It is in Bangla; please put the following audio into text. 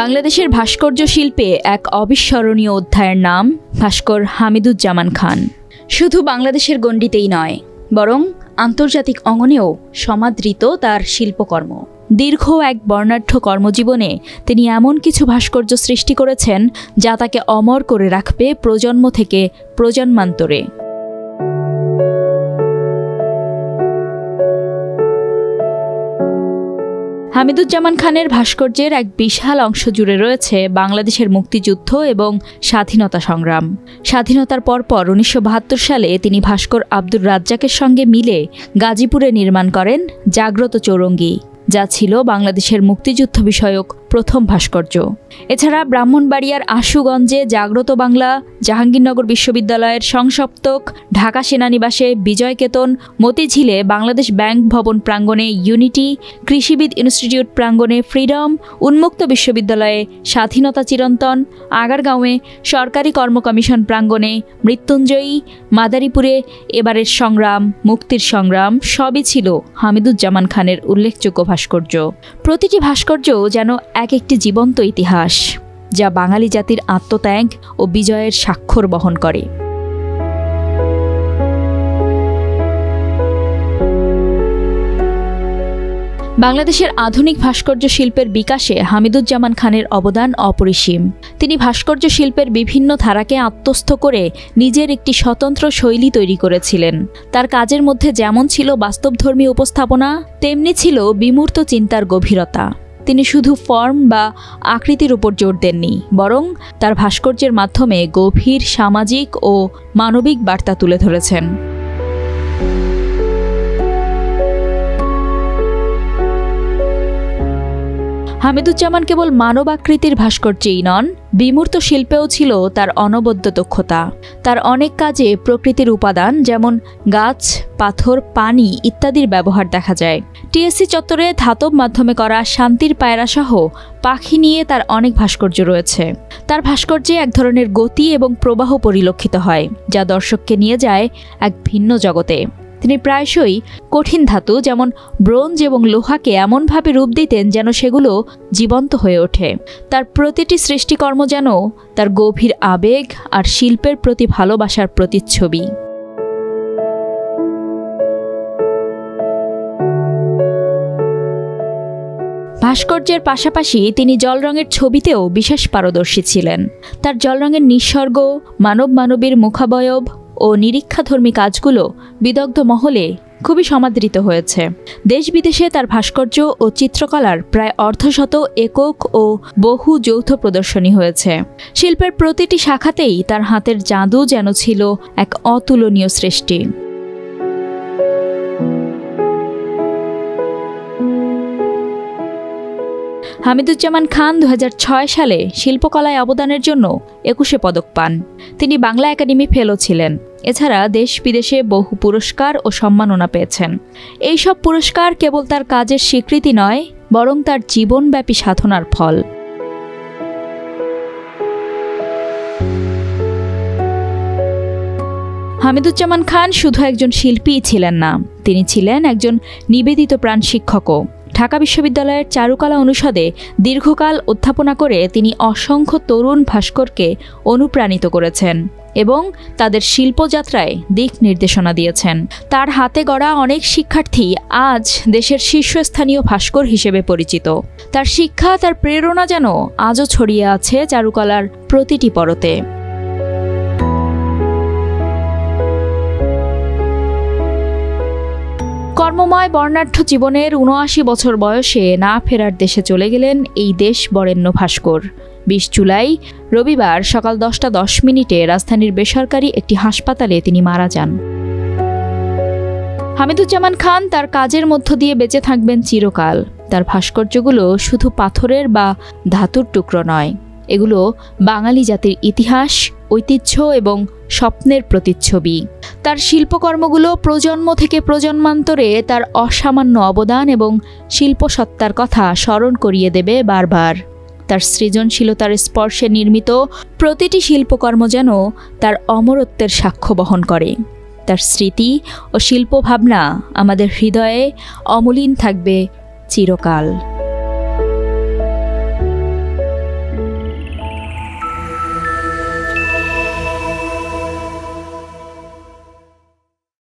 বাংলাদেশের ভাস্কর্য শিল্পে এক অবিস্মরণীয় অধ্যায়ের নাম ভাস্কর হামিদুজ্জামান খান। শুধু বাংলাদেশের গণ্ডিতেই নয়, বরং আন্তর্জাতিক অঙ্গনেও সমাদৃত তার শিল্পকর্ম। দীর্ঘ এক বর্ণাঢ্য কর্মজীবনে তিনি এমন কিছু ভাস্কর্য সৃষ্টি করেছেন যা তাকে অমর করে রাখবে প্রজন্ম থেকে প্রজন্মান্তরে। হামিদুজ্জামান খানের ভাস্কর্যের এক বিশাল অংশ জুড়ে রয়েছে বাংলাদেশের মুক্তিযুদ্ধ এবং স্বাধীনতা সংগ্রাম। স্বাধীনতার পরপর ১৯৭২ সালে তিনি ভাস্কর আব্দুর রাজ্জাকের সঙ্গে মিলে গাজীপুরে নির্মাণ করেন জাগ্রত চৌরঙ্গি, যা ছিল বাংলাদেশের মুক্তিযুদ্ধ বিষয়ক প্রথম ভাস্কর্য। এছাড়া ব্রাহ্মণবাড়িয়ার আশুগঞ্জে জাগ্রত বাংলা, জাহাঙ্গীরনগর বিশ্ববিদ্যালয়ের সংসপ্তক, ঢাকা সেনানিবাসে বিজয়কেতন, মতিঝিলে বাংলাদেশ ব্যাংক ভবন প্রাঙ্গণে ইউনিটি, কৃষিবিদ ইনস্টিটিউট প্রাঙ্গণে ফ্রিডম, উন্মুক্ত বিশ্ববিদ্যালয়ে স্বাধীনতা চিরন্তন, আগারগাঁওয়ে সরকারি কর্ম কমিশন প্রাঙ্গণে মৃত্যুঞ্জয়ী, মাদারীপুরে এবারের সংগ্রাম, মুক্তির সংগ্রাম সবই ছিল হামিদুজ্জামান খানের উল্লেখযোগ্য ভাস্কর্য। প্রতিটি ভাস্কর্য যেন এক একটি জীবন্ত ইতিহাস, যা বাঙালি জাতির আত্মত্যাগ ও বিজয়ের স্বাক্ষর বহন করে। বাংলাদেশের আধুনিক ভাস্কর্য শিল্পের বিকাশে হামিদুজ্জামান খানের অবদান অপরিসীম। তিনি ভাস্কর্য শিল্পের বিভিন্ন ধারাকে আত্মস্থ করে নিজের একটি স্বতন্ত্র শৈলী তৈরি করেছিলেন। তার কাজের মধ্যে যেমন ছিল বাস্তবধর্মী উপস্থাপনা, তেমনি ছিল বিমূর্ত চিন্তার গভীরতা। তিনি শুধু ফর্ম বা আকৃতির উপর জোর দেননি, বরং তার ভাস্কর্যের মাধ্যমে গভীর সামাজিক ও মানবিক বার্তা তুলে ধরেছেন। হামিদুজ্জামান কেবল মানব আকৃতির ভাস্কর্যেই নন, বিমূর্ত শিল্পেও ছিল তার অনবদ্য দক্ষতা। তার অনেক কাজে প্রকৃতির উপাদান যেমন গাছ, পাথর, পানি ইত্যাদির ব্যবহার দেখা যায়। টিএসসি চত্বরে ধাতব মাধ্যমে করা শান্তির পায়রা সহ পাখি নিয়ে তার অনেক ভাস্কর্য রয়েছে। তার ভাস্কর্যে এক ধরনের গতি এবং প্রবাহ পরিলক্ষিত হয়, যা দর্শককে নিয়ে যায় এক ভিন্ন জগতে। তিনি প্রায়শই কঠিন ধাতু যেমন ব্রোঞ্জ এবং লোহাকে এমনভাবে রূপ দিতেন যেন সেগুলো জীবন্ত হয়ে ওঠে। তার প্রতিটি সৃষ্টিকর্ম যেন তার গভীর আবেগ আর শিল্পের প্রতি ভালোবাসার প্রতিচ্ছবি। ভাস্কর্যের পাশাপাশি তিনি জলরঙের ছবিতেও বিশেষ পারদর্শী ছিলেন। তার জলরঙের নিঃসর্গ, মানবীর মুখাবয়ব ও নিরীক্ষাধর্মী কাজগুলো বিদগ্ধ মহলে খুবই সমাদৃত হয়েছে। দেশ বিদেশে তার ভাস্কর্য ও চিত্রকলার প্রায় অর্ধশত একক ও বহু যৌথ প্রদর্শনী হয়েছে। শিল্পের প্রতিটি শাখাতেই তার হাতের জাদু যেন ছিল এক অতুলনীয় সৃষ্টি। হামিদুজ্জামান খান ২০০৬ সালে শিল্পকলায় অবদানের জন্য ২১ পদক পান। তিনি বাংলা একাডেমি ফেলো ছিলেন। এছাড়া দেশ বিদেশে বহু পুরস্কার ও সম্মাননা পেয়েছেন। এইসব পুরস্কার কেবল তার কাজের স্বীকৃতি নয়, বরং তার জীবনব্যাপী সাধনার ফল। হামিদুজ্জামান খান শুধু একজন শিল্পীই ছিলেন না, তিনি ছিলেন একজন নিবেদিত প্রাণ শিক্ষকও। ঢাকা বিশ্ববিদ্যালয়ের চারুকলা অনুষদে দীর্ঘকাল অধ্যাপনা করে তিনি অসংখ্য তরুণ ভাস্করকে অনুপ্রাণিত করেছেন এবং তাদের শিল্পযাত্রায় দিক নির্দেশনা দিয়েছেন। তার হাতে গড়া অনেক শিক্ষার্থী আজ দেশের শীর্ষস্থানীয় ভাস্কর হিসেবে পরিচিত। তার শিক্ষা, তার প্রেরণা যেন আজও ছড়িয়ে আছে চারুকলার প্রতিটি পরতে। কর্মময় বর্ণাঢ্য জীবনের ৭৯ বছর বয়সে না ফেরার দেশে চলে গেলেন এই দেশ বরেণ্য ভাস্কর। ২০ জুলাই রবিবার সকাল ১০টা ১০ রাজধানীর বেসরকারি একটি হাসপাতালে তিনি মারা যান। হামিদুজ্জামান খান তার কাজের মধ্য দিয়ে বেঁচে থাকবেন চিরকাল। তার ভাস্কর্যগুলো শুধু পাথরের বা ধাতুর টুকরো নয়, এগুলো বাঙালি জাতির ইতিহাস, ঐতিহ্য এবং স্বপ্নের প্রতিচ্ছবি। তার শিল্পকর্মগুলো প্রজন্ম থেকে প্রজন্মান্তরে তার অসামান্য অবদান এবং শিল্পসত্তার কথা স্মরণ করিয়ে দেবে বারবার। তার সৃজনশীলতার স্পর্শে নির্মিত প্রতিটি শিল্পকর্ম যেন তার অমরত্বের সাক্ষ্য বহন করে। তার স্মৃতি ও শিল্পভাবনা আমাদের হৃদয়ে অমলিন থাকবে চিরকাল।